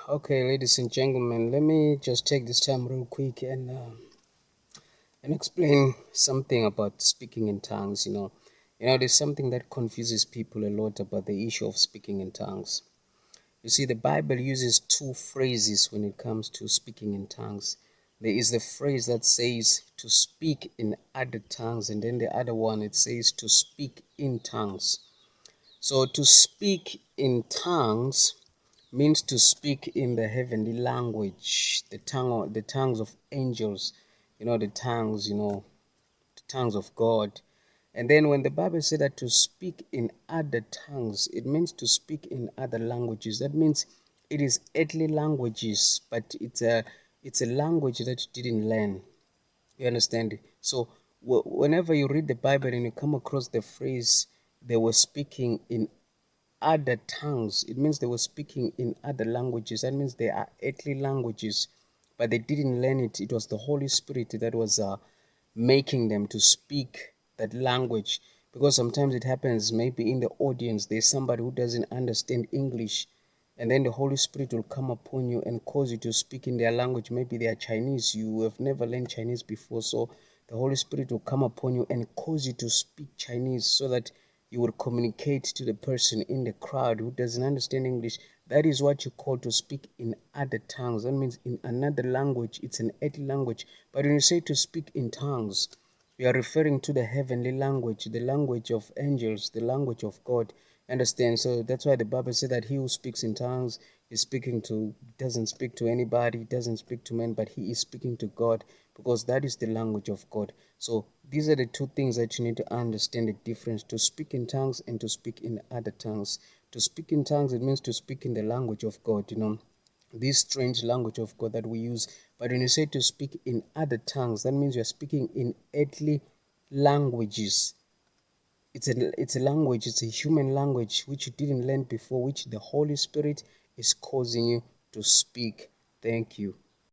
Okay, ladies and gentlemen, let me just take this time real quick and explain something about speaking in tongues. There's something that confuses people a lot about the issue of speaking in tongues. You see, the Bible uses two phrases when it comes to speaking in tongues. There is the phrase that says to speak in other tongues, and then the other one it says to speak in tongues. So to speak in tongues means to speak in the heavenly language, the tongues of angels, the tongues of God. And then when the Bible said that to speak in other tongues, it means to speak in other languages. That means it is earthly languages, but it's a language that you didn't learn. You understand? So whenever you read the Bible and you come across the phrase they were speaking in other tongues, it means they were speaking in other languages. That means they are earthly languages, but they didn't learn it. It was the Holy Spirit that was making them to speak that language. Because sometimes it happens, maybe in the audience, there's somebody who doesn't understand English, and then the Holy Spirit will come upon you and cause you to speak in their language. Maybe they are Chinese, you have never learned Chinese before, so the Holy Spirit will come upon you and cause you to speak Chinese so that you will communicate to the person in the crowd who doesn't understand English. That is what you call to speak in other tongues. That means in another language. It's an earthly language. But when you say to speak in tongues, we are referring to the heavenly language, the language of angels, the language of God. Understand? So that's why the Bible says that he who speaks in tongues is doesn't speak to anybody, doesn't speak to men, but he is speaking to God, because that is the language of God. So these are the two things that you need to understand the difference: to speak in tongues and to speak in other tongues. To speak in tongues, it means to speak in the language of God, this strange language of God that we use. But when you say to speak in other tongues, that means you're speaking in earthly languages. It's a language, it's a human language which you didn't learn before, which the Holy Spirit is causing you to speak. Thank you.